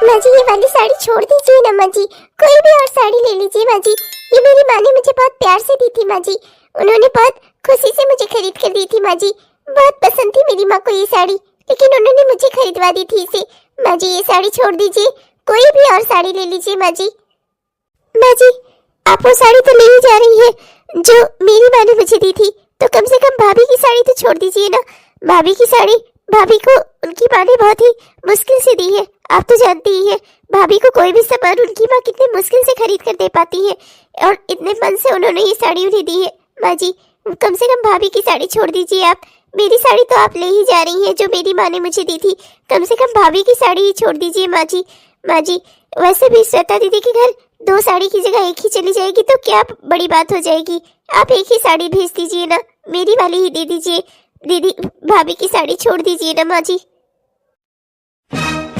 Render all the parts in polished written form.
माँ जी ये वाली साड़ी छोड़ दीजिए ना माँ जी, कोई भी और साड़ी ले लीजिए माँ जी। ये मेरी माँ ने मुझे बहुत प्यार से दी थी माँ जी, उन्होंने बहुत खुशी से मुझे खरीद कर दी थी माँ जी। बहुत पसंद थी मेरी माँ को ये साड़ी, लेकिन उन्होंने मुझे खरीदवा दी थी इसे। माँ जी ये साड़ी छोड़ दीजिए, कोई भी और साड़ी ले लीजिए माँ जी। माँ जी आप वो साड़ी तो ले ही जा रही है जो मेरी माँ ने मुझे दी थी, तो कम से कम भाभी की साड़ी तो छोड़ दीजिए ना। भाभी की साड़ी भाभी को उनकी माँ ने बहुत ही मुश्किल से दी है, आप तो जानती ही है भाभी को कोई भी सामान उनकी माँ कितने मुश्किल से खरीद कर दे पाती है, और इतने मन से उन्होंने ये साड़ी उन्हें दी है। माँ जी कम से कम भाभी की साड़ी छोड़ दीजिए आप, मेरी साड़ी तो आप ले ही जा रही हैं जो मेरी माँ ने मुझे दी थी, कम से कम भाभी की साड़ी ही छोड़ दीजिए माँ जी। माँ जी वैसे भी श्वेता दीदी के घर 2 साड़ी की जगह एक ही चली जाएगी तो क्या बड़ी बात हो जाएगी, आप एक ही साड़ी भेज दीजिए ना, मेरी वाली ही दे दीजिए। दीदी भाभी की साड़ी छोड़ दीजिए ना माँ जी।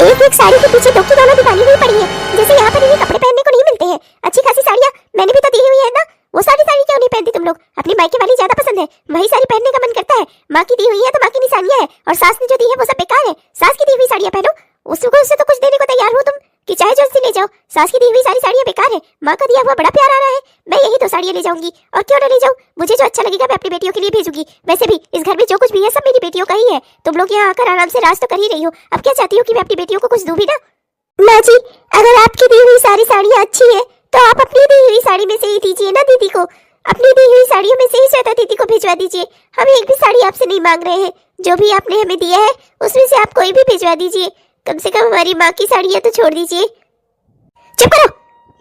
एक एक साड़ी के पीछे 2 की दोनों दीवानी हुई पड़ी है, जैसे यहाँ पर इन्हें कपड़े पहनने को नहीं मिलते हैं। अच्छी खासी साड़ियाँ मैंने भी तो दी हुई है ना, वो सारी साड़ी क्यों नहीं पहनती तुम लोग? अपनी मायके वाली ज्यादा पसंद है, वही साड़ी पहनने का मन करता है। माँ की दी हुई है तो माँ की निशानियाँ है, और सास ने जो दी है वो सब बेकार है। सास की दी हुई साड़ियाँ पहनो, उससे तो कुछ देने को तैयार हो तुम कि चाहे जो से ले जाओ। सास की दी हुई सारी साड़ियाँ बेकार है, माँ का दिया हुआ बड़ा प्यार आ रहा है। मैं यही 2 साड़ियाँ ले जाऊंगी, और क्यों ना ले जाऊँ, मुझे जो अच्छा लगेगा मैं अपनी बेटियों के लिए भेजूंगी। वैसे भी इस घर में जो कुछ भी है सब मेरी बेटियों का ही है, तुम लोग यहाँ आकर आराम से राज तो कर ही रही हो, अब क्या चाहती हो कि मैं अपनी बेटियों को कुछ दूं भी ना? माँ जी अगर आपकी दी हुई सारी साड़ियाँ अच्छी है तो आप अपनी दी हुई साड़ी में से ही दीजिए ना दीदी को, अपनी दी हुई साड़ियों में से ही श्वेता दीदी को भिजवा दीजिए। हम एक भी साड़ी आपसे नहीं मांग रहे हैं, जो भी आपने हमें दिया है उसमें से आप कोई भी भिजवा दीजिए, कम से कम हमारी माँ की साड़ियाँ तो छोड़ दीजिए। चुप करो,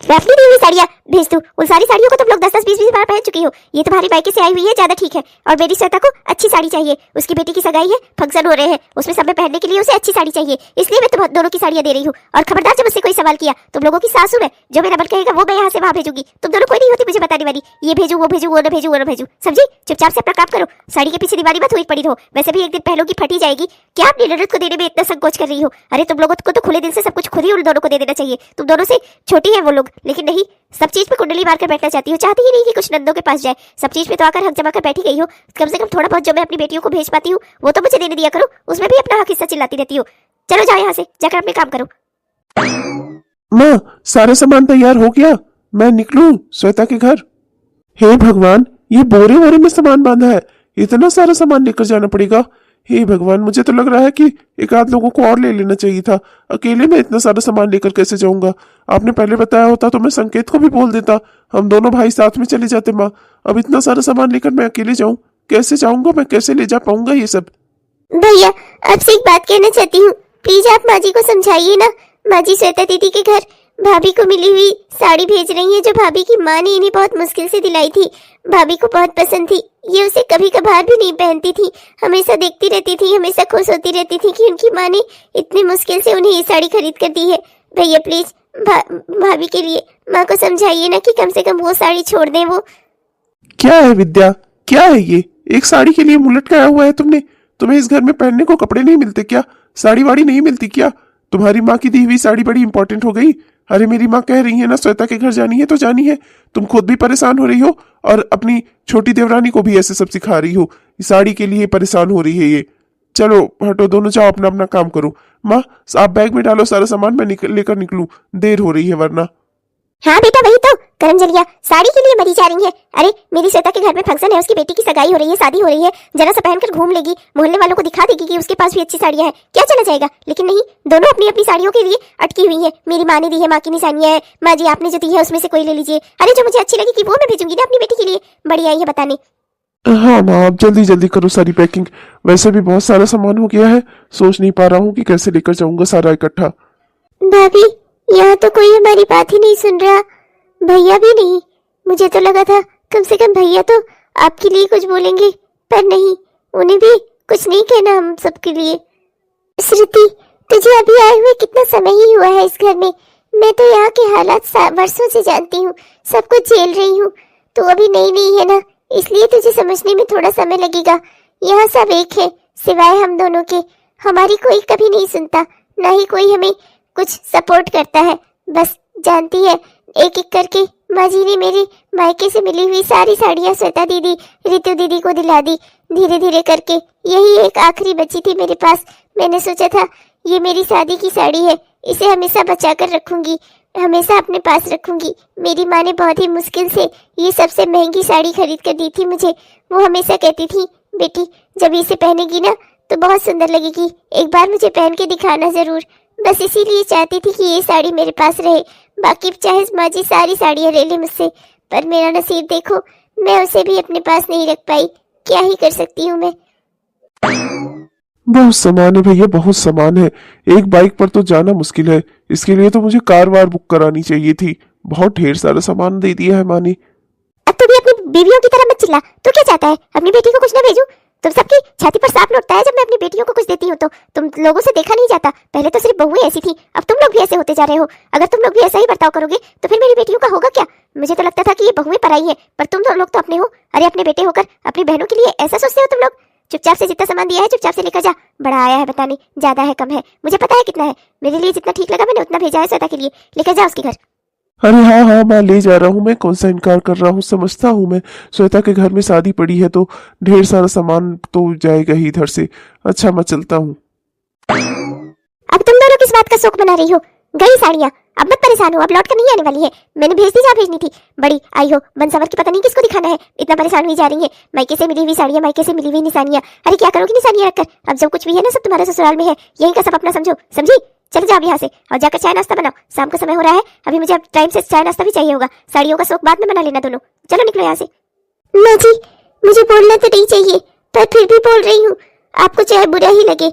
मैं अपनी दी हुई साड़ियाँ भेज दूँ? उन सारी साड़ियों को तुम लोग 10-10 20-20 बार पहन चुकी हो, ये तुम्हारी मायके से आई हुई है ज्यादा ठीक है। और मेरी श्वेता को अच्छी साड़ी चाहिए, उसकी बेटी की सगाई है, फंक्शन हो रहे हैं, उसमें सब में पहनने के लिए उसे अच्छी साड़ी चाहिए, इसलिए मैं तुम दोनों की साड़ियाँ दे रही हूँ। और खबरदार जब मुझसे कोई सवाल किया, तुम लोगों की सासू है, जो मेरा मन कहेगा वो मैं यहाँ से वहाँ भेजूंगी, तुम दोनों कोई नहीं होती मुझे बताने वाली, ये भेजू वो भेजू वो न भेजू वो न भेजू। समझी? चुपचाप से अपना काम करो, साड़ी के पीछे दीवानी मत हुई पड़ी रहो, वैसे भी एक दिन पहलों की फटी जाएगी। क्या आप ननद को देने में इतना संकोच कर रही हो? अरे तुम लोगों को तो खुले दिल से सब कुछ खुद ही उन दोनों को दे देना चाहिए, तुम दोनों से छोटी है वो लोग, लेकिन नहीं, सब चीज पे कुंडली मारकर बैठना चाहती हो, चाहती ही नहीं कि कुछ नंदों के पास जाए, सब चीज पे तो आकर हक जमा कर बैठी गई हो। कम से कम थोड़ा बहुत जो मैं अपनी बेटियों को भेज पाती हूँ वो तो मुझे देने दिया करो, उसमें भी अपना हक हिस्सा चिल्लाती रहती हो। चलो जाओ यहाँ से, जाकर अपने काम करो। माँ सारा सामान तैयार हो गया, मैं निकलूं श्वेता के घर? हे भगवान, ये बोरे वोरे में सामान बांधा है, इतना सारा सामान लेकर जाना पड़ेगा। हे भगवान, मुझे तो लग रहा है कि एक आध लोगों को और ले लेना चाहिए था, अकेले में इतना सारा सामान लेकर कैसे जाऊंगा? आपने पहले बताया होता तो मैं संकेत को भी बोल देता, हम दोनों भाई साथ में चले जाते। माँ अब इतना सारा सामान लेकर मैं अकेले जाऊं, कैसे जाऊंगा मैं, कैसे ले जा पाऊंगा ये सब? भैया आपसे एक बात कहना चाहती हूँ, प्लीज आप माँ जी को समझाइए ना। माँ जी श्वेता दीदी के घर भाभी को मिली हुई साड़ी भेज रही है जो भाभी की माँ ने इन्हें बहुत मुश्किल से दिलाई थी, भाभी को बहुत पसंद थी, ये उसे कभी कभार भी नहीं पहनती थी, हमेशा देखती रहती थी, हमेशा खुश होती रहती थी कि उनकी माँ ने इतनी मुश्किल से उन्हें ये साड़ी खरीद कर दी है। भैया प्लीज भाभी के लिए माँ को समझाइए ना कि कम से कम वो साड़ी छोड़ दें। वो क्या है विद्या, क्या है ये? एक साड़ी के लिए मुंह लटकाया हुआ है तुमने? तुम्हें इस घर में पहनने को कपड़े नहीं मिलते क्या? साड़ी वाड़ी नहीं मिलती क्या? तुम्हारी माँ की दी हुई साड़ी बड़ी इंपॉर्टेंट हो गई? अरे मेरी माँ कह रही है ना श्वेता के घर जानी है तो जानी है, तुम खुद भी परेशान हो रही हो और अपनी छोटी देवरानी को भी ऐसे सब सिखा रही हो, साड़ी के लिए परेशान हो रही है ये। चलो हटो दोनों, जाओ अपना अपना काम करो। माँ आप बैग में डालो सारा सामान, मैं लेकर निकलूं, देर हो रही है वरना। हाँ बेटा वही तो, करमजलिया साड़ी के लिए मरी जा रही है। अरे मेरी श्वेता के घर में फंक्शन है, उसकी बेटी की सगाई हो रही है, शादी हो रही है, जरा सा पहनकर घूम लेगी, मोहल्ले वालों को दिखा देगी कि उसके पास भी अच्छी साड़ियां हैं, क्या चला जाएगा? लेकिन नहीं, दोनों अपनी अपनी साड़ियों के लिए अटकी हुई है। मेरी माँ ने दी है, माँ की निशानियां है, माँ जी आपने जो दी है उसमें से कोई ले लीजिए। अरे जो मुझे अच्छी लगेगी वो मैं भेजूंगी ना अपनी बेटी के लिए, बड़ी आई है बताने। हाँ माँ आप जल्दी जल्दी करो सारी पैकिंग, वैसे भी बहुत सारा सामान हो गया है, सोच नहीं पा रहा हूँ कि कैसे लेकर जाऊंगा सारा इकट्ठा। भाभी यहाँ तो कोई हमारी बात ही नहीं सुन रहा, भैया भी नहीं। मुझे तो लगा था कम से कम भैया तो आपके लिए कुछ बोलेंगे, पर नहीं, उन्हें भी कुछ नहीं कहना हम सबके लिए। श्रुति तुझे अभी आए हुए कितना समय ही हुआ है इस घर में, मैं तो यहाँ के हालात वर्षों से जानती हूँ, सब कुछ झेल रही हूँ, तू अभी नई नहीं है ना, इसलिए तुझे समझने में थोड़ा समय लगेगा। यहाँ सब एक है सिवाय हम दोनों के, हमारी कोई कभी नहीं सुनता, ना ही कोई हमें कुछ सपोर्ट करता है। बस जानती है एक एक करके माँ जी ने मेरे मायके से मिली हुई सारी साड़ियाँ श्वेता दीदी रितु दीदी को दिला दी, धीरे धीरे करके यही एक आखिरी बची थी मेरे पास। मैंने सोचा था ये मेरी शादी की साड़ी है, इसे हमेशा बचा कर रखूंगी, हमेशा अपने पास रखूंगी। मेरी माँ ने बहुत ही मुश्किल से ये सबसे महंगी साड़ी खरीद कर दी थी मुझे। वो हमेशा कहती थी, बेटी जब इसे पहनेगी ना तो बहुत सुंदर लगेगी, एक बार मुझे पहन के दिखाना जरूर। बस इसीलिए चाहती थी कि ये साड़ी मेरे पास रहे। बाकी चाहे माँ जी सारी साड़ियाँ ले ले मुझसे, पर मेरा नसीब देखो, मैं उसे भी अपने पास नहीं रख पाई। क्या ही कर सकती हूँ मैं। बहुत सामान है भैया, बहुत सामान है। एक बाइक पर तो जाना मुश्किल है, इसके लिए तो मुझे कार वार बुक करानी चाहिए थी। बहुत ढेर सारा सामान दे दिया है माँ ने। अब तू भी अपनी बीवियों की तरह मत चिल्ला। तू क्या चाहता है, अपनी बेटी को कुछ ना भेजूं? तुम सबकी छाती पर सांप लौटता है जब मैं अपनी बेटियों को कुछ देती हूँ तो। तुम लोगों से देखा नहीं जाता, पहले तो सिर्फ बहुएं ऐसी थी, अब तुम लोग भी ऐसे होते जा रहे हो। अगर तुम लोग भी ऐसा ही बर्ताव करोगे तो फिर मेरी बेटियों का होगा क्या? मुझे तो लगता था कि ये बहुएं पराई है, पर तुम लोग तो अपने हो। अरे अपने बेटे होकर अपनी बहनों के लिए ऐसा सोचते हो तुम लोग? चुपचाप से जितना सामान दिया है चुपचाप से लेकर जा। बड़ा आया है पता नहीं, ज्यादा है कम है मुझे पता है कितना है। मेरे लिए जितना ठीक लगा मैंने उतना भेजा है श्वेता के लिए। लेकर जा उसके घर। अरे हाँ हाँ, मैं ले जा रहा हूँ, मैं कौन सा इनकार कर रहा हूँ। समझता हूँ मैं, श्वेता के घर में शादी पड़ी है तो ढेर सारा सामान तो जाएगा ही इधर से। अच्छा मैं चलता हूँ। अब तुम दोनों किस बात का शौक बना रही हो? गई साड़ियाँ, अब मत परेशान हो, अब लौट कर नहीं आने वाली है। मैंने भेज दी जहाँ भेजनी थी। बड़ी आई हो बनसवर की, पता नहीं किसको दिखाना है, इतना परेशान हुई जा रही है। मायके से मिली हुई साड़ियाँ, मायके से मिली हुई निशानियाँ। अरे क्या करोगी निशानियाँ रखकर? अब जब कुछ भी है ना सब तुम्हारे ससुराल में है, यही का सब अपना समझो, समझी? चले जाओ यहाँ से और जाकर चाय नाश्ता बनाओ, शाम का समय हो रहा है, अभी मुझे अब टाइम से चाय नाश्ता भी चाहिए होगा। साड़ियों का शौक बाद में बना लेना दोनों। चलो निकलो यहाँ से। माँ जी मुझे बोलना तो नहीं चाहिए, पर फिर भी बोल रही हूँ। आपको चाहे बुरा ही लगे,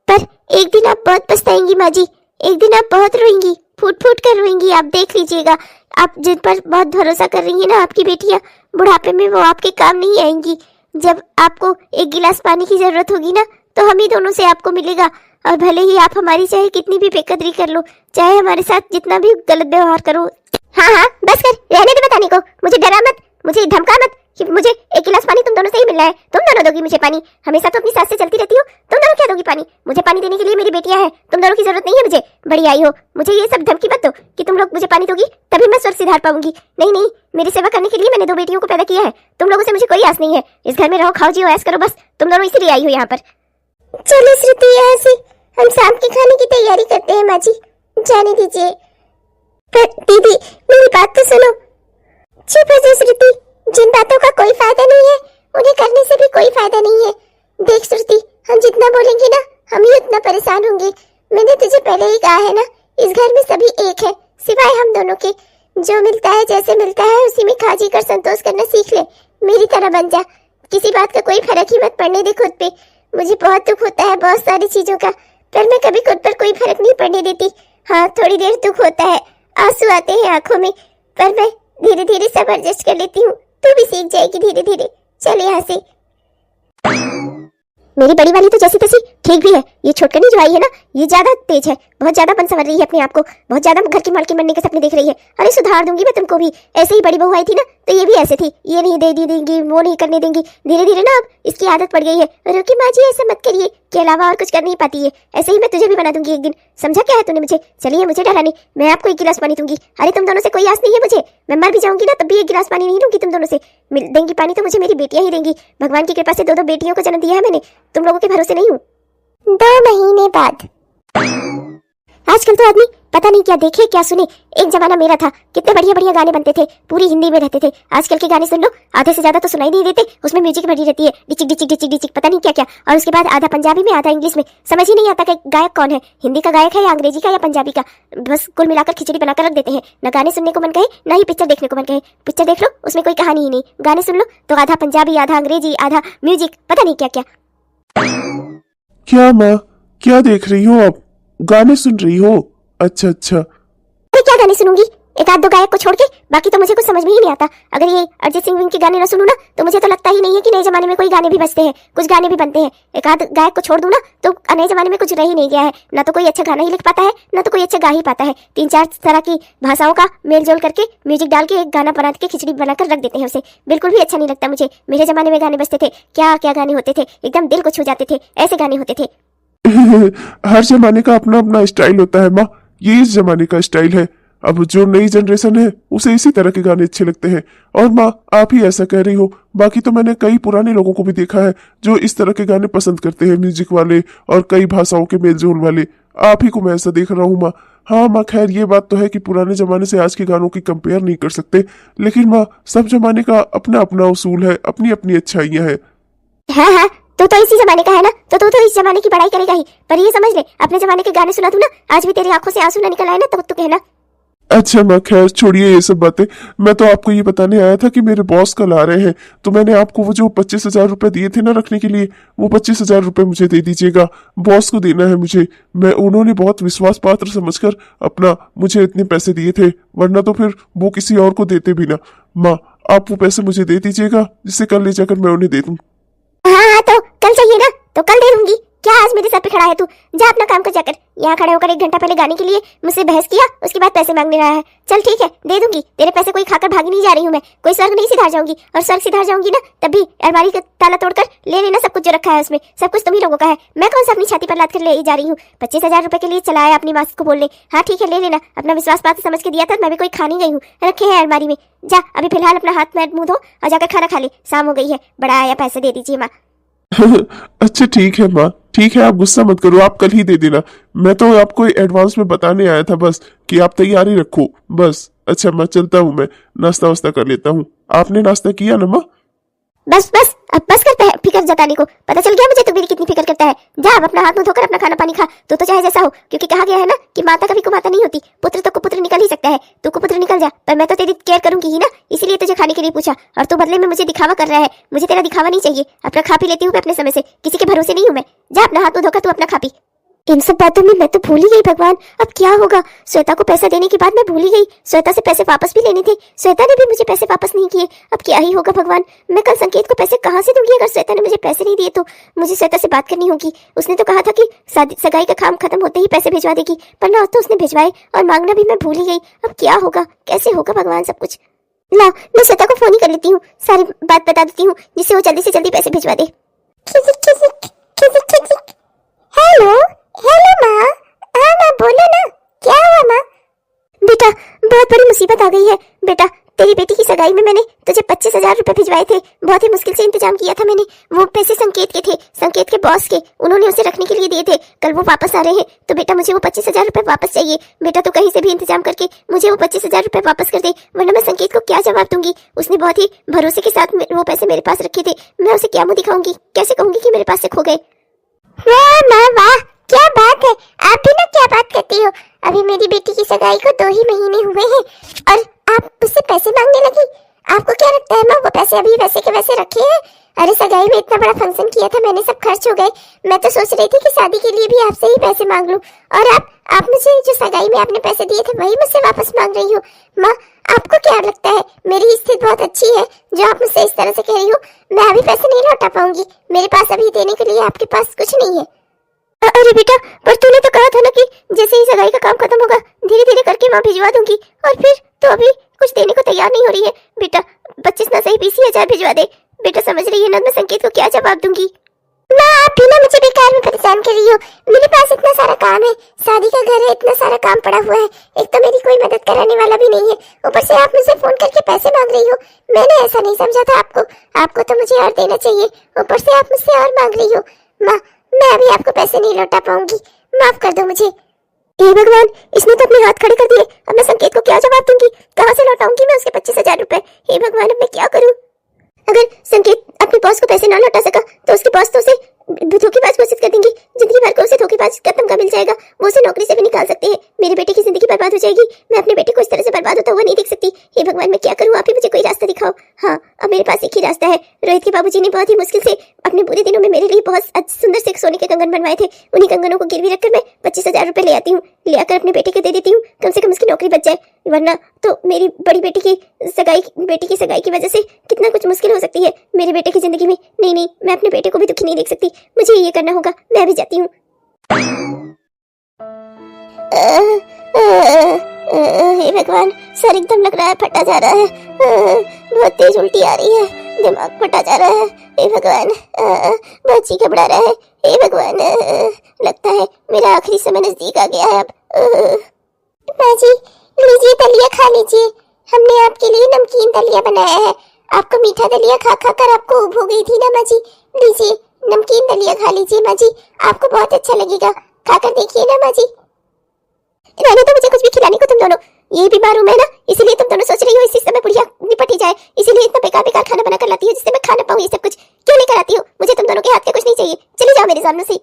पर एक दिन आप बहुत पछताएंगी माँ जी। एक दिन आप बहुत रोएंगी, फूट फूट कर रोएंगी। आप देख लीजिएगा, आप जिन पर बहुत भरोसा कर रही है ना आपकी बेटियां, बुढ़ापे में वो आपके काम नहीं आएंगी। जब आपको एक गिलास पानी की जरूरत होगी ना तो हम ही दोनों से आपको मिलेगा। और भले ही आप हमारी चाहे कितनी भी बेकदरी कर लो, चाहे हमारे साथ जितना भी गलत व्यवहार करो। हाँ हाँ बस कर, रहने दे बताने को। मुझे डरा मत, मुझे धमका मत कि मुझे एक गिलास पानी तुम दोनों से ही मिल रहा है। तुम दोनों दोगी मुझे पानी? हमेशा तो अपनी सास से चलती रहती हो, तुम दोनों क्या दोगी पानी? मुझे पानी देने के लिए मेरी बेटियां हैं, तुम दोनों की जरूरत नहीं है मुझे। बड़ी आई हो, मुझे ये सब धमकी मत दो कि तुम लोग मुझे पानी दोगी तभी मैं स्वर्ग सिधार पाऊंगी। नहीं नहीं, मेरी सेवा करने के लिए मैंने 2 बेटियों को पैदा किया है। तुम लोगों से मुझे कोई आस नहीं है। इस घर में रहो, खाओ, जियो, ऐश करो, बस तुम दोनों इसीलिए आई हो यहाँ पर। चलो श्रुति यहाँ से, हम शाम के खाने की तैयारी करते हैं। माँ जी जाने दीजिए। पर दीदी मेरी बात तो सुनो। चुप हो जा श्रुति, जिन बातों का कोई फायदा नहीं है उन्हें करने से भी कोई फायदा नहीं है। देख श्रुति, हम जितना बोलेंगे ना हम ही उतना परेशान होंगे। मैंने तुझे पहले ही कहा है ना, इस घर में सभी एक है सिवाय हम दोनों के। जो मिलता है जैसे मिलता है उसी में खा जी कर संतोष करना सीख ले, मेरी तरह बन जा। किसी बात का कोई फर्क ही मत पड़ने दे खुद पे। मुझे बहुत दुख होता है बहुत सारी चीजों का, पर मैं कभी खुद पर कोई फर्क नहीं पड़ने देती। हाँ थोड़ी देर दुख होता है, आंसू आते हैं आंखों में, पर मैं धीरे धीरे सब एडजस्ट कर लेती हूँ। तू भी सीख जाएगी धीरे धीरे। चल यहाँ से। मेरी बड़ी वाली तो जैसी तैसी ठीक भी है, ये छोटकनी जो आई है ना ये ज्यादा तेज है, बहुत ज्यादा बन संवर रही है अपने आप को, बहुत ज्यादा घर की मालकिन बनने के सपने देख रही है। अरे सुधार दूंगी मैं तुमको भी। ऐसे ही बड़ी बहू आई थी ना तो ये भी ऐसे थी, ये नहीं दे देंगी, वो नहीं करने देंगी। धीरे धीरे ना अब इसकी आदत पड़ गई है। रुकी माँ जी ऐसा मत करिए, के अलावा और कुछ कर नहीं पाती है। ऐसे ही मैं तुझे भी बना दूंगी एक दिन, समझा क्या है तूने मुझे? चलिए मुझे डरा नहीं, मैं आपको 1 गिलास पानी दूंगी। अरे तुम दोनों से कोई आस नहीं है मुझे, मैं मर भी जाऊंगी ना तब भी 1 गिलास पानी नहीं दूंगी तुम दोनों से। मिल देंगी पानी तो मुझे मेरी बेटियां ही देंगी। भगवान की कृपा से 2 बेटियों को जन्म दिया है मैंने, तुम लोगों के भरोसे नहीं हूँ। 2 महीने बाद। आजकल तो आदमी पता नहीं क्या देखे क्या सुने। एक जमाना मेरा था, कितने बढ़िया बढ़िया गाने बनते थे, पूरी हिंदी में रहते थे। आजकल के गाने सुन लो, आधे से ज्यादा तो सुनाई नहीं देते, उसमें म्यूजिक भरी रहती है, डिचिक डिचिक डिचिक डिचिक पता नहीं क्या क्या। और उसके बाद आधा पंजाबी में आधा इंग्लिश में, समझ ही नहीं आता कि गायक कौन है, हिंदी का गायक है या अंग्रेजी का या पंजाबी का। बस कुल मिलाकर खिचड़ी बनाकर रख देते हैं, न गाने सुनने को मन कहे न ही पिक्चर देखने को मन कहे। पिक्चर देख लो उसमें कोई कहानी ही नहीं, गाने सुन लो तो आधा पंजाबी आधा अंग्रेजी आधा म्यूजिक, पता नहीं क्या क्या। क्या माँ, क्या देख रही हो आप? गाने सुन रही हो? अच्छा अच्छा। मैं क्या गाने सुनूंगी, 1 आध 2 गायक को छोड़ के, बाकी तो मुझे कुछ समझ में ही नहीं आता। अगर ये अरिजीत सिंह के गाने ना सुनूं ना तो मुझे तो लगता ही नहीं है कि नए जमाने में कोई गाने भी बजते हैं, कुछ गाने भी बनते हैं। 1 आध गायक को छोड़ दूं ना तो नए जमाने में कुछ रह ही नहीं गया है, ना तो कोई अच्छा गाना ही लिख पाता है ना तो कोई अच्छा गा ही पाता है। 3-4 तरह की भाषाओं का मेल जोल करके म्यूजिक डाल के एक गाना बना के खिचड़ी बनाकर रख देते हैं, उसे बिल्कुल भी अच्छा नहीं लगता मुझे। मेरे जमाने में गाने बजते थे, क्या क्या गाने होते थे, एकदम दिल को छू जाते थे, ऐसे गाने होते थे। हर जमाने का अपना अपना स्टाइल होता है माँ, ये इस जमाने का स्टाइल है। अब जो नई जनरेशन है उसे इसी तरह के गाने अच्छे लगते हैं। और माँ आप ही ऐसा कह रही हो, बाकी तो मैंने कई पुराने लोगों को भी देखा है जो इस तरह के गाने पसंद करते हैं, म्यूजिक वाले और कई भाषाओं के मेल जोल वाले। आप ही को मैं ऐसा देख रहा हूँ माँ। हाँ माँ, खैर ये बात तो है कि पुराने जमाने से आज के गानों की कंपेयर नहीं कर सकते, लेकिन माँ सब जमाने का अपना अपना उसूल है, अपनी अपनी अच्छाइयाँ हैं। हाँ हाँ, तो इसी जमाने का है ना, तो इस जमाने की बड़ाई करेगा ही। पर ये समझ ले, अपने जमाने के गाने सुना दूं ना, आज भी तेरी आंखों से आंसू ना निकल आए ना, तो कहना। अच्छा माँ, खैर छोड़िए ये सब बातें। मैं तो आपको ये बताने आया था कि मेरे बॉस कल आ रहे हैं, तो मैंने आपको वो जो 25,000 रुपए दिए थे ना रखने के लिए, वो 25,000 रुपए मुझे दे दीजिएगा। बॉस को देना है मुझे। मैं उन्होंने बहुत विश्वास पात्र समझकर अपना मुझे इतने पैसे दिए थे, वरना तो फिर वो किसी और को देते भी ना। माँ आप वो पैसे मुझे दे दीजिएगा, जिससे कल ले जाकर मैं उन्हें दे दूँ। हाँ, तो कल चाहिए ना, तो कल दे दूंगी। क्या आज मेरे सर पे खड़ा है तू? जा अपना काम कर जाकर। यहाँ खड़े होकर 1 घंटा पहले गाने के लिए मुझसे बहस किया, उसके बाद पैसे मांगने रहा है। चल ठीक है, दे दूंगी। तेरे पैसे कोई खाकर भागी नहीं जा रही हूँ मैं, कोई स्वर्ग नहीं सिधार जाऊंगी। और स्वर्ग सिधार जाऊंगी ना, तब भी अलमारी का ताला तोड़कर ले लेना सब कुछ जो रखा है उसमें। सब कुछ तुम ही लोगों का है, मैं कौन सा अपनी छाती पर लाद कर ले जा रही हूँ। 25,000 रुपए के लिए चला है अपनी माँ को बोलने। हाँ ठीक है, ले लेना। अपना विश्वास पात्र समझ के दिया था, मैं भी कोई खा नहीं गई हूँ, रखे हैं अलमारी में। जा अभी फिलहाल अपना हाथ में मुंह धो और जाकर खाना खा ले, शाम हो गई है। बड़ा आया, पैसे दे दीजिए माँ। अच्छा ठीक है माँ, ठीक है, आप गुस्सा मत करो, आप कल ही दे देना। मैं तो आपको एडवांस में बताने आया था बस, कि आप तैयारी रखो बस। अच्छा मैं चलता हूँ, मैं नाश्ता वास्ता कर लेता हूँ। आपने नाश्ता किया ना माँ? बस बस, अब बस करता है फिक्र जताने को। पता चल गया मुझे तू मेरी कितनी फिक्र करता है। जा अब अपना हाथ मुंह धोकर अपना खाना पानी खा। तू तो चाहे जैसा हो, क्योंकि कहा गया है ना कि माता कभी कुमाता नहीं होती। पुत्र तो कुपुत्र निकल ही सकता है। तू कुपुत्र निकल जा, पर मैं तो तेरी केयर करूंगी ही ना, इसीलिए तुझे खाने के लिए पूछा। और तू बदले में मुझे दिखावा कर रहा है। मुझे तेरा दिखावा नहीं चाहिए। अपना खा पी लेती हूँ मैं अपने समय से, किसी के भरोसे नहीं हूँ मैं। जा अपना हाथ मुंह धोकर तू अपना खा पी। इन सब बातों में मैं तो भूल ही गई। भगवान अब क्या होगा? श्वेता को पैसा देने के बाद मैं भूल ही गई। श्वेता से पैसे वापस भी लेने थे, श्वेता ने भी मुझे पैसे वापस नहीं किए। अब क्या ही होगा भगवान? मैं कल संकेत को पैसे कहाँ से दूंगी? अगर श्वेता ने मुझे पैसे नहीं दिए तो मुझे श्वेता से बात करनी होगी। उसने तो कहा था कि सगाई का काम खत्म होते ही पैसे भिजवा देगी, पर ना तो उसने भिजवाए और मांगना भी मैं भूल ही गई। अब क्या होगा, कैसे होगा भगवान सब कुछ? ला, मैं श्वेता को फोन ही कर लेती हूँ, सारी बात बता देती हूँ, जिससे वो जल्दी से जल्दी पैसे भिजवा दे। हेलो हेलो माँ। हाँ माँ बोलो ना, क्या हुआ माँ? बेटा बहुत बड़ी मुसीबत आ गई है। बेटा तेरी बेटी की सगाई में मैंने तुझे 25,000 रुपए भिजवाए थे। बहुत ही मुश्किल से इंतजाम किया था मैंने। वो पैसे संकेत के थे, संकेत के बॉस के, उन्होंने उसे रखने के लिए दिए थे। कल वो वापस आ रहे हैं, तो बेटा मुझे वो 25,000 रुपए वापस चाहिए। बेटा तू कहीं से भी इंतजाम करके मुझे वो 25,000 रुपए वापस कर दे, वरना मैं संकेत को क्या जवाब दूंगी? उसने बहुत ही भरोसे के साथ वो पैसे मेरे पास रखे थे। मैं उसे क्या मुंह दिखाऊंगी, कैसे कहूंगी कि मेरे पास से खो गए? वाह माँ वाह, क्या बात है। आप भी ना क्या बात करती हो? अभी मेरी बेटी की सगाई को 2 ही महीने हुए हैं और आप उससे पैसे मांगने लगी। आपको क्या लगता है माँ, वो पैसे अभी वैसे के वैसे रखे हैं? अरे सगाई में इतना बड़ा फंक्शन किया था मैंने, सब खर्च हो गए। मैं तो सोच रही थी कि शादी के लिए भी आपसे ही पैसे मांग लूं, और आप मुझे जो सगाई में आपने पैसे दिए थे वही मुझसे वापस मांग रही हो। माँ आपको क्या लगता है मेरी स्थिति बहुत अच्छी है जो आप मुझसे इस तरह से कह रही हो? मैं अभी पैसे नहीं लौटा पाऊंगी, मेरे पास अभी देने के लिए आपके पास कुछ नहीं है। अरे बेटा, पर तूने तो कहा था ना कि जैसे ही सगाई का काम खत्म होगा धीरे धीरे करके मैं भिजवा दूंगी, और फिर तो अभी कुछ देने को तैयार नहीं हो रही है। बेटा 25 ना सही 20,000 भिजवा दे। बेटा समझ रही है ना मैं संकेत को क्या जवाब दूंगी? माँ आप भी ना मुझे बेकार में परेशान कर रही हो। मेरे पास इतना सारा काम है, शादी का घर है, इतना सारा काम पड़ा हुआ है। एक तो मेरी कोई मदद कराने वाला भी नहीं है, ऊपर से आप मुझसे फोन करके पैसे मांग रही हो। मैंने ऐसा नहीं समझा था आपको तो मुझे और देना चाहिए, ऊपर से आप मुझसे और मांग रही हो। माँ मैं अभी आपको पैसे नहीं लौटा पाऊंगी, माफ कर दो मुझे। हे भगवान, इसने तो अपने हाथ खड़े कर दिए। अब मैं संकेत को क्या जवाब दूंगी? कहाँ से लौटाऊंगी मैं उसके 25,000 रुपए? हे भगवान, अब मैं क्या करूं? अगर संकेत अपने बॉस को पैसे ना लौटा सका तो उसके बॉस तो उसे धोखेबाज घोषित कर देंगी। जिंदगी भर को उसे धोखेबाज का तमगा मिल जाएगा, वो उसे नौकरी से भी निकाल सकते हैं। मेरे बेटे की जिंदगी बर्बाद हो जाएगी। मैं अपने बेटे को इस तरह से बर्बाद होता हुआ नहीं देख सकती। हे भगवान, मैं क्या करूं? आप ही मुझे कोई रास्ता दिखाओ। हाँ, अब मेरे पास एक ही रास्ता है। रोहित के बाबूजी ने बहुत ही मुश्किल से अपने बुरे दिनों में मेरे लिए बहुत सुंदर से सोने के कंगन बनवाए थे। उन्हीं कंगनों को गिरवी रखकर मैं 25,000 रुपए ले आती हूँ, ले आकर अपने बेटे को दे देती हूँ। कम से कम उसकी नौकरी बच जाए, वरना तो मेरी बड़ी बेटी की सगाई की वजह से कितना कुछ मुश्किल हो सकती है मेरे बेटे की जिंदगी में। नहीं, मैं अपने बेटे को भी दुखी नहीं देख सकती। मुझे ये करना होगा। मैं भी जाती हूँ। हे भगवान, सर एकदम लग रहा है फटा जा रहा है। बहुत तेज उल्टी आ रही है, दिमाग फटा जा रहा है। हे भगवान, बहुत जी घबरा रहा है। हे भगवान, लगता है मेरा आखिरी समय नजदीक आ गया है अब। माँ जी लीजिए, दलिया खा लीजिए। हमने आपके लिए नमकीन दलिया बनाया है। आपको मीठा दलिया खा खा कर आपको ऊब हो गई थी ना माँ जी। लीजिए नमकीन दलिया खा लीजिए माँ जी, आपको बहुत अच्छा लगेगा। खाकर देखिए ना माँ जी। रहने तो मुझे कुछ भी खिलाने को, तुम दोनों ये बीमार हूं मैं ना, इसीलिए तुम दोनों सोच रही हो इसी समय बुढ़िया निपट ही जाए, इसीलिए इतना बेकार बेकार खाना बना कर लाती हो जिससे मैं खा ना पाऊं। ये सब कुछ क्यों लेकर आती हो? मुझे तुम दोनों के हाथ का कुछ नहीं चाहिए, चली जाओ मेरे सामने से।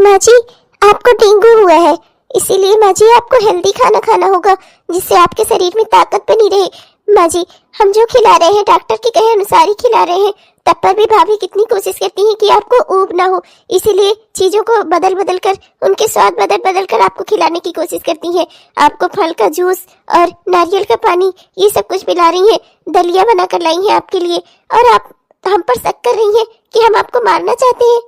माँ जी आपको डेंगू हुआ है, इसीलिए माँ जी आपको हेल्दी खाना खाना होगा जिससे आपके शरीर में ताकत बनी रहे। माँ जी हम जो खिला रहे हैं डॉक्टर के कहे अनुसार ही खिला रहे हैं, तब पर भी भाभी कितनी कोशिश करती हैं कि आपको ऊब ना हो, इसीलिए चीजों को बदल बदल कर, उनके स्वाद बदल बदल कर आपको खिलाने की कोशिश करती हैं। आपको फल का जूस और नारियल का पानी ये सब कुछ पिला रही हैं, दलिया बना कर लाई हैं आपके लिए, और आप हम पर शक कर रही हैं कि हम आपको मारना चाहते हैं।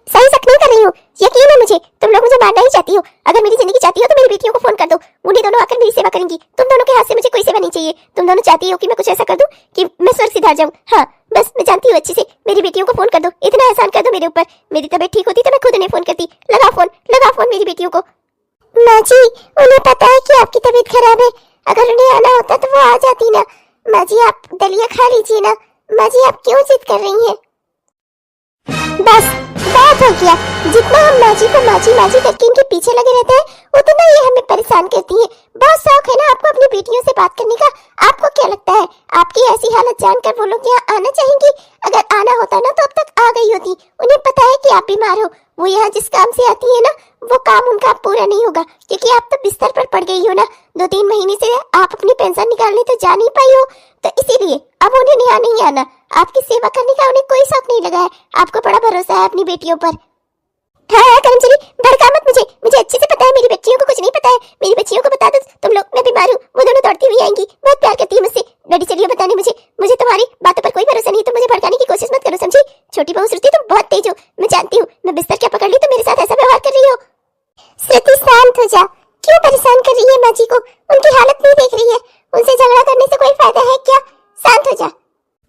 सही शक नहीं कर रही हूँ, यकीन है मुझे, तुम लोग मुझे मारना ही चाहती हो। अगर मेरी जिंदगी चाहती हो तो मेरी बेटियों को फोन कर दो, उन्हें दोनों आकर मेरी सेवा करेंगी। तुम दोनों के हाथ से मुझे कोई सेवा नहीं चाहिए। तुम दोनों चाहती हो कि मैं कुछ ऐसा कर दूं कि मैं स्वर्ग सिधार जाऊं। हाँ बस मैं जानती हूँ अच्छे से, मेरी बेटियों को फोन कर दो, इतना एहसान कर दो मेरे ऊपर। मेरी तबीयत ठीक होती तो मैं खुद उन्हें फोन करती। लगाओ फोन मेरी बेटियों को। माँ जी उन्हें पता है कि आपकी तबीयत खराब है, अगर उन्हें आना होता तो वो आ जाती ना। माँ जी आप दलिया खा लीजिए ना। माँ जी आप क्यों जिद कर रही हैं? बस बहुत हो गया, जितना हम माजी को माजी करके इनके पीछे लगे रहते हैं उतना ये हमें परेशान करती है। बहुत शौक है ना आपको अपनी बेटियों से बात करने का। आपको क्या लगता है आपकी ऐसी हालत जानकर वो लोग यहाँ आना चाहेंगी? अगर आना होता ना तो अब तक आ गई होती। उन्हें पता है कि आप बीमार हो, वो यहाँ जिस काम से आती है ना वो काम उनका पूरा नहीं होगा, क्योंकि आप तो बिस्तर पर पड़ गई हो ना। 2-3 महीने से आप अपनी पेंशन निकालने तो जा नहीं पाई हो, तो इसीलिए अब उन्हें यहाँ नहीं आना। आपकी सेवा करने का उन्हें कोई शौक नहीं लगा है, आपको बड़ा भरोसा है अपनी बेटियों पर। हाँ कर्मचारी भड़का मत मुझे अच्छे से पता है मेरी बच्चियों को कुछ नहीं पता है। मेरी बच्चियों को बता दो तुम लोग मैं बीमार हूँ, वो दोनों दौड़ती हुई आएंगी, बहुत प्यार करती है मुझसे। डैडी चलिए बताने मुझे तुम्हारी बातों पर कोई भरोसा नहीं, तुम मुझे भड़काने की कोशिश मत करो, समझी? छोटी बहू श्रुति तुम बहुत तेज हो, मैं जानती हूँ। मैं बिस्तर क्या पकड़ ली तो मेरे साथ ऐसा व्यवहार कर रही हो। श्रुति शांत हो जा, क्यों परेशान कर रही है माँ जी को? उनकी हालत नहीं देख रही है, उनसे झगड़ा करने से कोई फायदा है क्या? शांत हो जा।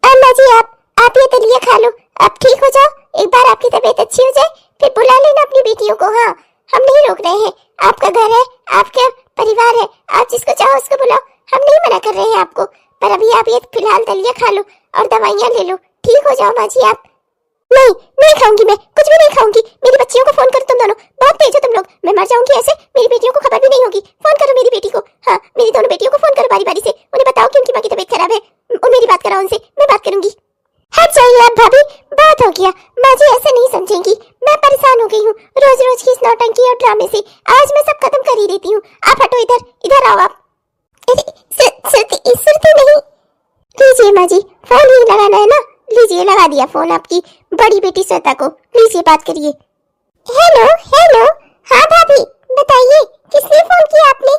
माँ जी आप ये दलिया खा लो, आप ठीक हो जाओ, एक बार आपकी तबीयत अच्छी हो जाए फिर बुला लेना अपनी बेटियों को। हाँ हम नहीं रोक रहे हैं, आपका घर है, आपका परिवार है, आप जिसको चाहो उसको बुलाओ, हम नहीं मना कर रहे हैं आपको। पर अभी आप ये फिलहाल दलिया खा लो और दवाइयाँ ले लो, ठीक हो जाओ माँ जी आप। नहीं खाऊंगी, मैं कुछ भी नहीं खाऊंगी। मेरी बच्चियों को फोन करो, तुम दोनों बहुत तेज हो तुम लोग, मैं मर जाऊंगी ऐसे, मेरी बेटियों को खबर भी नहीं होगी। फोन करो मेरी बेटी को, हाँ मेरी दोनों बेटियों को फोन करो बारी बारी से, उन्हें बताओ कि उनकी माँ की तबीयत खराब है, और मेरी बात कराओ उनसे, मैं बात करूंगी। हट जाइए आप भाभी, बहुत हो गया। माँ जी ऐसे नहीं समझेंगी, मैं परेशान हो गई हूँ रोज रोज की इस नौटंकी और ड्रामे से। आज मैं सब खत्म कर ही देती हूँ। आप हटो इधर आओ आप। सुरती नहीं, लीजिए माँ जी, फोन ही लगाना है ना, लीजिए लगा दिया फोन आपकी बड़ी बेटी श्वेता को, लीजिए बात करिए। हेलो हाँ भाभी बताइए, किसने फोन किया आपने?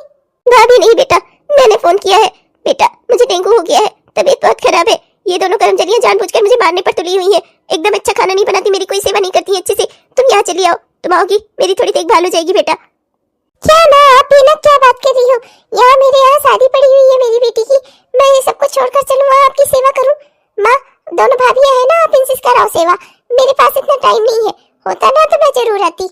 भाभी नहीं बेटा, मैंने फोन किया है। बेटा मुझे डेंगू हो गया है, तबीयत बहुत खराब है। ये दोनों कर्मचारियां जानबूझकर मुझे मारने पर तुली हुई हैं, एकदम अच्छा खाना नहीं बनाती, मेरी कोई सेवा नहीं करती है अच्छे से। तुम यहाँ चली आओ, तुम आओगी मेरी थोड़ी देखभाल हो जाएगी बेटा। क्या माँ आप बिना क्या बात कर रही हो? यहाँ मेरे यहाँ शादी पड़ी हुई है मेरी बेटी की, मैं ये सब कुछ छोड़कर चलूँ वहाँ आपकी सेवा करूँ? माँ दोनों भाभियाँ हैं ना, आप इनसे कराओ सेवा, मेरे पास इतना टाइम नहीं है, होता ना तो मैं जरूर आती।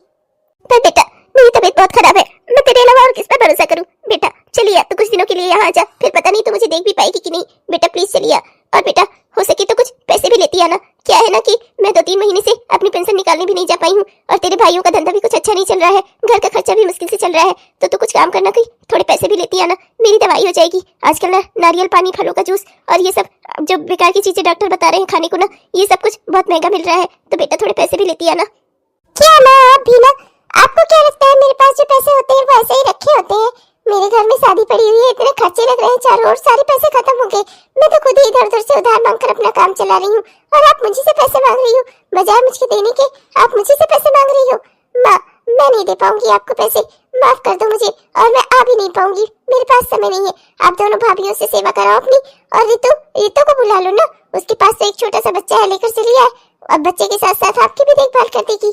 पर बेटा मेरी तबीयत बहुत खराब है, मैं तेरे अलावा और किस पर भरोसा करूं? बेटा चलिए तो कुछ दिनों के लिए यहाँ जा, फिर पता नहीं तो मुझे देख भी पाएगी कि नहीं। बेटा प्लीज चलिए, और बेटा हो सके तो कुछ पैसे भी लेती आना। क्या है ना कि मैं 2-3 महीने से अपनी पेंशन निकालने भी नहीं जा पाई हूँ, और तेरे भाइयों का धंधा भी कुछ अच्छा नहीं चल रहा है, घर का खर्चा भी मुश्किल से चल रहा है, तो तू कुछ काम करना, कहीं थोड़े पैसे भी लेती आना, मेरी दवाई हो जाएगी। आजकल ना नारियल पानी, फलों का जूस और ये सब जो बेकार की चीजें डॉक्टर बता रहे हैं खाने को ना, ये सब कुछ बहुत महंगा मिल रहा है, तो बेटा थोड़े पैसे भी लेती आना। क्या माँ आप भी ना, आपको क्या लगता है मेरे पास जो पैसे होते हैं वो ऐसे ही रखे होते हैं? मेरे घर में शादी पड़ी हुई है, इतने खर्चे लग रहे हैं चारों ओर, सारे पैसे खत्म हो गए। मैं तो खुद ही इधर उधर से उधार मांगकर अपना काम चला रही हूँ, और आप मुझे से पैसे मांग रही हो, बजाय मुझे देने के आप मुझे से पैसे मांग रही हो। माँ मैं नहीं दे पाऊंगी आपको पैसे, माफ कर दो मुझे, और मैं आ भी नहीं पाऊंगी, मेरे पास समय नहीं है। आप दोनों भाभियों से सेवा कराओ अपनी, और रितु को बुला लो ना, उसके पास तो एक छोटा सा बच्चा है, लेकर चली आए, और बच्चे के साथ साथ आपकी भी देखभाल कर देगी।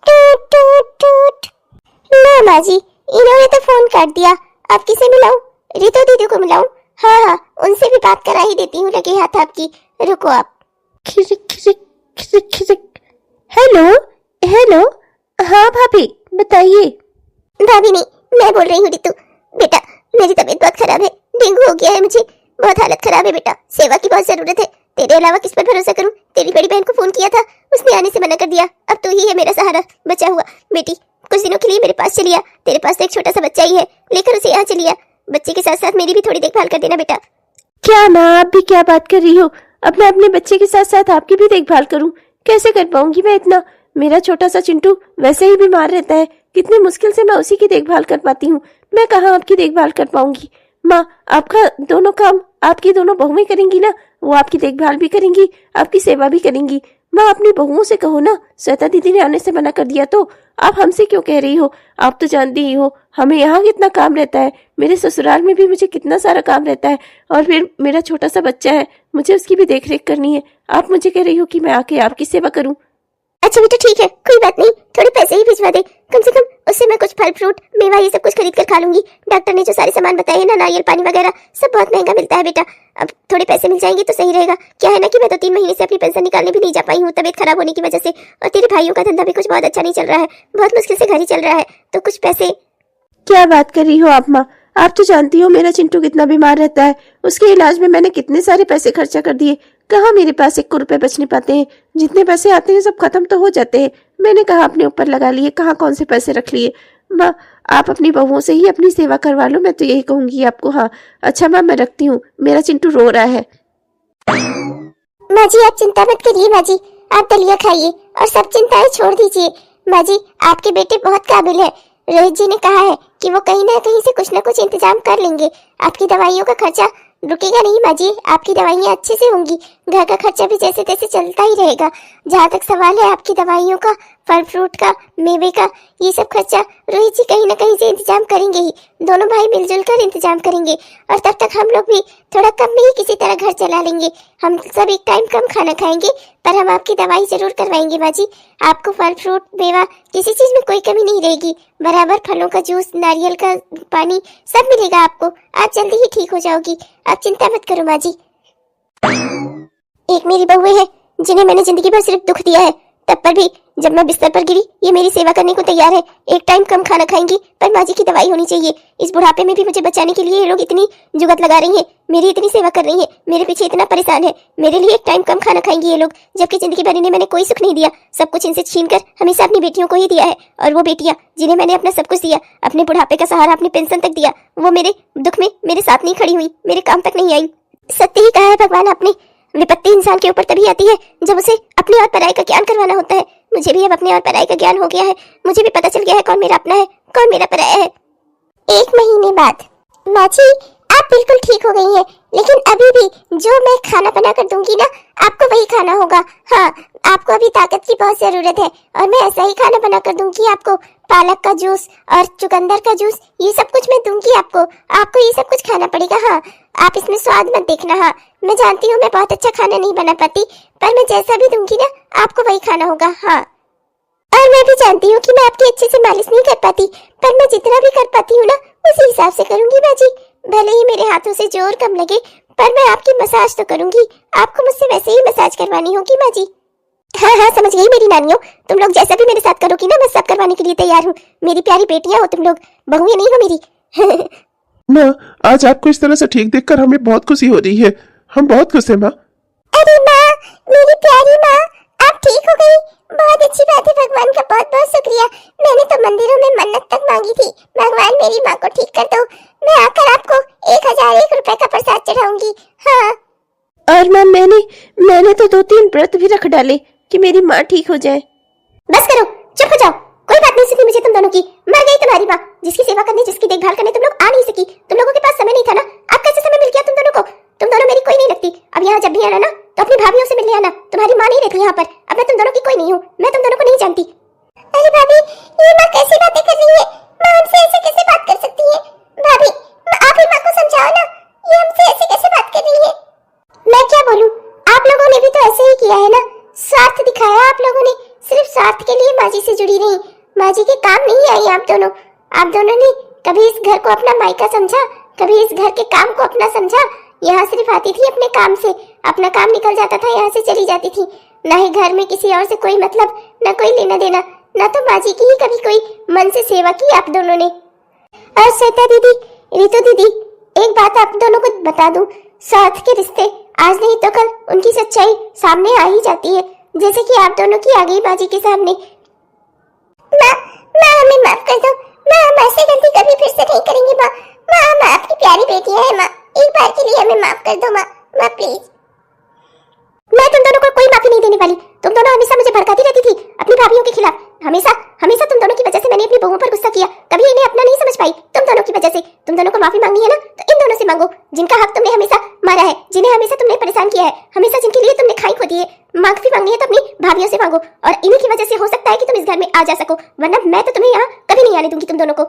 टूट टूट टूट। ना माँ जी इन्होंने तो फोन काट दिया, अब किसे मिलाऊं? रितु दीदी को मिलाऊं? हाँ उनसे भी बात करा ही देती हूँ, लगे हाथ आपकी, रुको आप। हेलो हाँ भाभी बताइए। भाभी नहीं, मैं बोल रही हूँ रितु। बेटा मेरी तबीयत बहुत खराब है, डेंगू हो गया है मुझे, बहुत हालत खराब है बेटा, सेवा की बहुत जरूरत है, तेरे अलावा किस पर भरोसा करूं? तेरी बड़ी बहन को फोन किया था, उसने आने से मना कर दिया। अब तू ही है मेरा सहारा बचा हुआ। बेटी कुछ दिनों के लिए मेरे पास चलिया, तेरे पास तो एक छोटा सा बच्चा ही है, लेकर उसे यहाँ चलिया। बच्चे के साथ साथ मेरी भी थोड़ी देखभाल कर देना बेटा। क्या माँ, आप भी क्या बात कर रही हो? अब मैं अपने बच्चे के साथ साथ आपकी भी देखभाल करूं? कैसे कर पाऊंगी मैं इतना? मेरा छोटा सा चिंटू वैसे ही बीमार रहता है, कितनी मुश्किल से मैं उसी की देखभाल कर पाती हूँ। मैं कहाँ आपकी देखभाल कर पाऊंगी? माँ, आपका दोनों काम आपकी दोनों बहुएं करेंगी ना, वो आपकी देखभाल भी करेंगी, आपकी सेवा भी करेंगी। माँ, अपनी बहुओं से कहो ना, श्वेता दीदी ने आने से मना कर दिया तो आप हमसे क्यों कह रही हो? आप तो जानती ही हो हमें यहाँ कितना काम रहता है, मेरे ससुराल में भी मुझे कितना सारा काम रहता है, और फिर मेरा छोटा सा बच्चा है, मुझे उसकी भी देख रेख करनी है। आप मुझे कह रही हो कि मैं आके आपकी सेवा करूं? अच्छा बेटा ठीक है, कोई बात नहीं, थोड़े पैसे ही भिजवा दे, कम से कम उससे मैं कुछ फल फ्रूट मेवा ये सब कुछ खरीद कर खा लूंगी। डॉक्टर ने जो सारे सामान बताए हैं ना, नारियल पानी वगैरह सब बहुत महंगा मिलता है बेटा। अब थोड़े पैसे मिल जाएंगे तो सही रहेगा। क्या है ना कि मैं तो 3 महीने से अपनी पेंशन निकालने भी नहीं जा पाई हूँ, तबीयत खराब होने की वजह से, और तेरे भाइयों का धंधा भी कुछ बहुत अच्छा नहीं चल रहा है, बहुत मुश्किल से घर ही चल रहा है, तो कुछ पैसे। क्या बात कर रही हो आप माँ? आप तो जानती हो मेरा चिंटू कितना बीमार रहता है, उसके इलाज में मैंने कितने सारे पैसे खर्चा कर दिए, कहाँ मेरे पास 1 रुपए बच नहीं पाते हैं। जितने पैसे आते हैं सब खत्म तो हो जाते हैं, मैंने कहा अपने ऊपर लगा लिए, कहाँ कौन से पैसे रख लिए। माँ, आप अपनी बहुओं से ही अपनी सेवा करवा लो, मैं तो यही कहूंगी आपको। हाँ अच्छा माँ, मैं रखती हूँ, मेरा चिंटू रो रहा है। माँ जी आप चिंता मत करिए, माँ जी आप दलिया खाइए और सब चिंताएं छोड़ दीजिए। माँ जी आपके बेटे बहुत काबिल है, रोहित जी ने कहा है कि वो कहीं ना कहीं से कुछ ना कुछ इंतजाम कर लेंगे। आपकी दवाइयों का खर्चा रुकेगा नहीं माँ जी, आपकी दवाइयाँ अच्छे से होंगी, घर का खर्चा भी जैसे तैसे चलता ही रहेगा। जहाँ तक सवाल है आपकी दवाइयों का, फल फ्रूट का, मेवे का, ये सब खर्चा रोहित जी कहीं ना कहीं से इंतजाम करेंगे ही, दोनों भाई मिलजुल कर इंतजाम करेंगे। और तब तक हम लोग भी थोड़ा कम में ही किसी तरह घर चला लेंगे। हम सब एक टाइम कम खाना खाएंगे, पर हम आपकी दवाई जरूर करवाएंगे माँ जी। आपको फल फ्रूट मेवा किसी चीज में कोई कमी नहीं रहेगी, बराबर फलों का जूस, नारियल का पानी सब मिलेगा आपको। आप जल्दी ही ठीक हो जाओगी, आप चिंता मत करो माँ जी। एक मेरी बहुएं हैं जिन्हें मैंने जिंदगी भर सिर्फ दुख दिया है, तब पर भी जब मैं बिस्तर पर गिरी ये मेरी सेवा करने को तैयार है। एक टाइम कम खाना खाएंगी, पर माँ जी की दवाई होनी चाहिए। इस बुढ़ापे में भी मुझे बचाने के लिए ये लोग इतनी जुगत लगा रही हैं, मेरी इतनी सेवा कर रही हैं, मेरे पीछे इतना परेशान है। मेरे लिए एक टाइम कम खाना खाएंगी ये लोग, जबकि जिंदगी भर इन्हें मैंने कोई सुख नहीं दिया, सब कुछ इनसे छीन कर हमेशा अपनी बेटियों को ही दिया है। और वो बेटियां जिन्हें मैंने अपना सब कुछ दिया, अपने बुढ़ापे का सहारा, अपनी पेंशन तक दिया, वो मेरे दुख में मेरे साथ नहीं खड़ी हुई, मेरे काम तक नहीं आई। सत्य ही कहा है भगवान आपने, विपत्ति इंसान के ऊपर तभी आती है जब उसे अपने और पराई का ज्ञान करवाना होता है। मुझे भी अब अपने और पराई का ज्ञान हो गया है, मुझे भी पता चल गया है कौन मेरा अपना है कौन मेरा पराया है। 1 महीने बाद माँ जी आप बिल्कुल ठीक हो गई हैं, लेकिन अभी भी जो मैं खाना बना कर दूंगी ना आपको वही खाना होगा। हाँ आपको अभी ताकत की बहुत जरूरत है, और मैं ऐसा ही खाना बना कर दूंगी आपको। पालक का जूस और चुकंदर का जूस ये सब कुछ मैं दूंगी आपको, आपको ये सब कुछ खाना पड़ेगा। हाँ आप इसमें स्वाद मत देखना। हाँ मैं जानती हूँ मैं बहुत अच्छा खाना नहीं बना पाती, पर मैं जैसा भी दूंगी ना आपको वही खाना होगा। हाँ और मैं भी जानती हूँ कि मैं आपकी अच्छे से मालिश नहीं कर पाती, पर मैं जितना भी कर पाती हूँ ना उसी हिसाब से करूंगी माँ जी। भले ही मेरे हाथों से जोर कम लगे, पर मैं आपकी मसाज तो करूंगी, आपको मुझसे वैसे ही मसाज करवानी होगी माँ जी। हाँ हाँ समझ गई मेरी नानियों, तुम लोग जैसा भी मेरे साथ करोगी ना मैं सब करवाने के लिए तैयार हूँ। मेरी प्यारी बेटियां हो तुम लोग, बहुएं नहीं हो मेरी। माँ, आज आपको इस तरह से ठीक देखकर हमें बहुत खुशी हो रही है, हम बहुत खुश हैं माँ। अरे माँ, मेरी प्यारी माँ, आप ठीक हो गई, बहुत अच्छी बात है। भगवान का बहुत बहुत शुक्रिया। मैंने तो मंदिरों में मन्नत तक मांगी थी, भगवान मेरी माँ को ठीक कर दो, मैं आकर आपको 1001 रुपए का प्रसाद चढ़ाऊंगी। हाँ और माँ मैंने तो 2-3 व्रत भी रख डाले कि मेरी माँ ठीक हो जाए। बस करो, चुप हो जाओ, कोई बात नहीं सुनी मुझे तुम दोनों की। मर गई तुम्हारी माँ, जिसकी सेवा करने जिसकी देखभाल करने तुम लोग आ नहीं सकी, तुम लोगों के पास समय नहीं था ना। अब कैसे समय मिल गया तुम दोनों को? तुम दोनों मेरी कोई नहीं लगती। अब यहाँ जब भी आना ना तो अपनी भाभीयों से मिलने आना, तुम्हारी माँ नहीं रहती यहाँ पर। अब मैं तुम दोनों की कोई नहीं हूँ, मैं तुम दोनों को नहीं जानती। अरे भाभी ये माँ कैसी बातें कर रही है, माँ हमसे ऐसे कैसे बात कर सकती है? भाभी आप ही माँ को समझाओ ना, ये हमसे ऐसे कैसे बात कर रही है? मैं क्या बोलूं, आप लोगों ने भी तो ऐसे ही किया है ना, स्वार्थ दिखाया आप लोगों ने, सिर्फ स्वार्थ के लिए माँ जी से जुड़ी रही। माँ जी के काम नहीं आई आप दोनों। आप दोनों ने कभी इस घर को अपना मायका समझा, कभी इस घर के काम को अपना समझा। यहाँ सिर्फ आती थी अपने काम से, अपना काम निकल जाता था, यहाँ से चली जाती थी। ना ही घर में किसी और से कोई मतलब, ना कोई लेना देना, ना तो माँ जी की ही कभी कोई मन से सेवा की आप दोनों ने। और श्वेता दीदी, रितु दीदी, एक बात आप दोनों को बता दूं, स्वार्थ के रिश्ते आज नहीं तो कल उनकी सच्चाई सामने आ ही जाती है, जैसे कि आप दोनों की आ गई बाजी के सामने। माँ माँ हमें माफ कर दो माँ, हम ऐसे गलती कभी फिर से नहीं करेंगे माँ। माँ हम आपकी प्यारी बेटियां हैं माँ, एक बार के लिए हमें माफ कर दो माँ, माँ प्लीज। मैं तुम दोनों को कोई माफी नहीं देने वाली। तुम दोनों हमेशा मुझे भड़काती रहती थी अपनी भाभियों के खिलाफ। हमेशा हमेशा तुम दोनों की वजह से मैंने अपनी बहुओं पर गुस्सा किया, कभी इन्हें अपना नहीं समझ पाई। तुम दोनों की वजह से। तुम दोनों को माफी मांगनी है ना तो इन दोनों से मांगो, जिनका हक तुमने हमेशा मारा है, जिन्हें हमेशा तुमने परेशान किया है, हमेशा जिनके लिए तुमने खाई खो दी है। माफी मांगनी है तो अपनी भाभियों से मांगो, और इन्हीं की वजह से हो सकता है कि तुम इस घर में आ जा सको, वरना मैं तो तुम्हें यहाँ कभी नहीं आने दूंगी तुम दोनों को।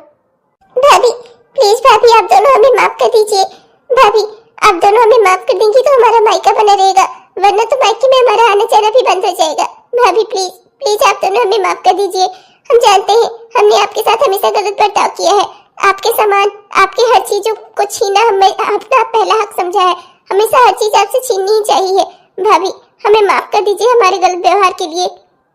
भाभी प्लीज भाभी, आप दोनों हमें माफ कर दीजिए। भाभी आप दोनों हमें माफ कर देंगी तो हमारा मायका बना रहेगा, वरना तो मायके में हमारा आना जाना भी बंद हो जाएगा। भाभी प्लीज प्लीज आप दोनों हमें माफ कर दीजिए। हम जानते हैं हमने आपके साथ हमेशा गलत बर्ताव किया है, आपके सामान आपके हर चीजों को छीना हमें अपना पहला हक समझा है, हमेशा हर चीज आपसे छीननी ही चाहिए। भाभी हमें माफ कर दीजिए हमारे गलत व्यवहार के लिए।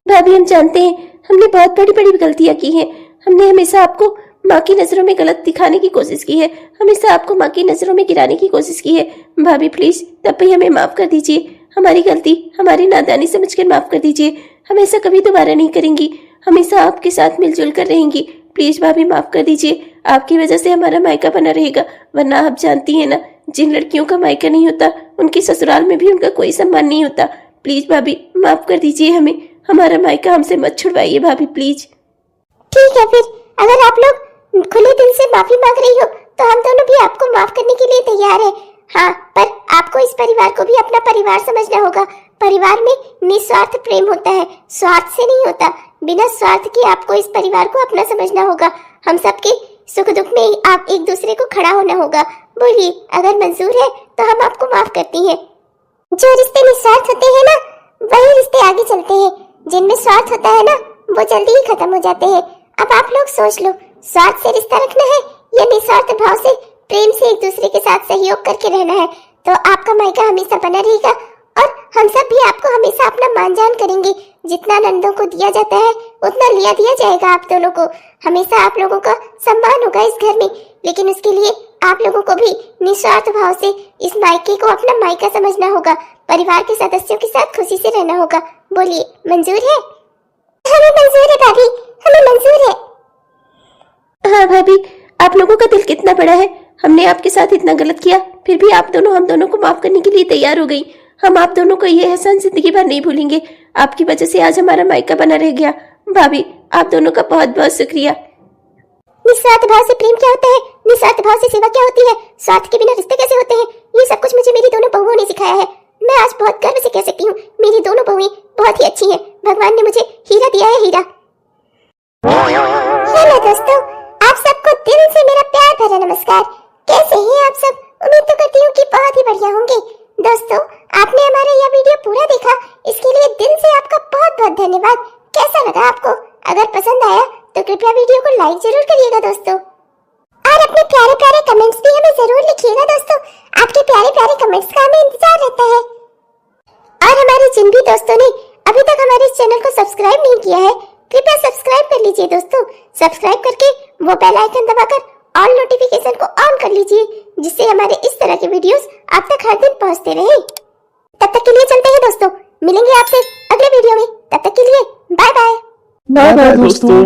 भाभी हम जानते हैं हमने बहुत बड़ी बड़ी गलतियां की हैं। हमने हमेशा आपको माँ की नजरों में गलत दिखाने की कोशिश की है, हमेशा आपको माँ की नजरों में गिराने की कोशिश की है। भाभी प्लीज तब भी हमें माफ कर दीजिए, हमारी गलती हमारी नादानी समझकर माफ कर दीजिए। हम ऐसा कभी दोबारा नहीं करेंगी, हमेशा आपके साथ मिलजुल कर रहेंगी। प्लीज भाभी माफ कर दीजिए, आपकी वजह से हमारा मायका बना रहेगा, वरना आप जानती है ना जिन लड़कियों का मायका नहीं होता उनके ससुराल में भी उनका कोई सम्मान नहीं होता। प्लीज भाभी माफ कर दीजिए हमें, हमारा मायका हमसे मत छुड़वाइए भाभी प्लीज। ठीक है फिर, अगर आप लोग खुले दिल से माफी मांग रही हो तो हम दोनों भी आपको माफ करने के लिए तैयार हैं। हाँ, पर आपको इस परिवार को भी अपना परिवार समझना होगा। परिवार में निस्वार्थ प्रेम होता है, स्वार्थ से नहीं होता। बिना स्वार्थ के आपको इस परिवार को अपना समझना होगा। हम सबके सुख दुख में आप एक दूसरे को खड़ा होना होगा। बोलिए, अगर मंजूर है तो हम आपको माफ करती हैं। जो रिश्ते निस्वार्थ होते हैं ना, वही रिश्ते आगे चलते हैं। जिनमें स्वार्थ होता है ना, वो जल्दी ही खत्म हो जाते हैं। अब आप लोग सोच लो, स्वार्थ से रिश्ता रखना है या निस्वार्थ भाव से प्रेम से एक दूसरे के साथ सहयोग करके रहना है, तो आपका मायका हमेशा बना रहेगा और हम सब भी आपको हमेशा अपना मान जान करेंगे। जितना नंदों को दिया जाता है उतना लिया दिया जाएगा आप दोनों को। हमेशा आप लोगों का सम्मान होगा इस घर में, लेकिन उसके लिए आप लोगों को भी निस्वार्थ भाव से इस मायके को अपना मायका समझना होगा। परिवार के सदस्यों के साथ खुशी से रहना होगा। बोलिए, मंजूर है? हमें मंजूर है भाभी, हमें मंजूर है। हाँ भाभी, आप लोगों का दिल कितना बड़ा है। हमने आपके साथ इतना गलत किया, फिर भी आप दोनों हम दोनों को माफ करने के लिए तैयार हो गई। हम आप दोनों को ये एहसान जिंदगी भर नहीं भूलेंगे। आपकी वजह से आज हमारा मायका बना रह गया। भाभी आप दोनों का बहुत बहुत शुक्रिया। निस्वार्थ भाव से प्रेम क्या होता है, निस्वार्थ भाव से सेवा क्या होती है, स्वार्थ के बिना रिश्ते कैसे होते हैं, ये सब कुछ मुझे मेरी दोनों बहुओं ने सिखाया है। मैं आज बहुत गर्व से कह सकती हूँ, मेरी दोनों बहुएं बहुत ही अच्छी हैं। भगवान ने मुझे हीरा दिया है, हीरा। हेलो दोस्तों, आप सबको दिल से मेरा प्यार भरा नमस्कार। कैसे हैं आप सब? उम्मीद तो करती हूँ कि बहुत ही बढ़िया होंगे। दोस्तों, आपने हमारा यह वीडियो पूरा देखा, इसके लिए दिल से आपका बहुत बहुत धन्यवाद। कैसा लगा आपको? अगर पसंद आया तो कृपया वीडियो को लाइक जरूर करिएगा दोस्तों, और अपने प्यारे प्यारे कमेंट्स भी हमें जरूर लिखिएगा दोस्तों। आपके प्यारे प्यारे कमेंट्स का हमें इंतजार रहता है। और हमारे जिन भी दोस्तों ने अभी तक हमारे इस चैनल को सब्सक्राइब नहीं किया है, कृपया सब्सक्राइब कर लीजिए दोस्तों। सब्सक्राइब करके वो बेल आइकन दबाकर ऑल नोटिफिकेशन को ऑन कर लीजिए, जिससे हमारे इस तरह के वीडियोस आप तक हर दिन पहुंचते रहे। तब तक के लिए चलते हैं दोस्तों, मिलेंगे आपसे अगले वीडियो में। तब तक के लिए बाय बाय। बाय बाय दोस्तों।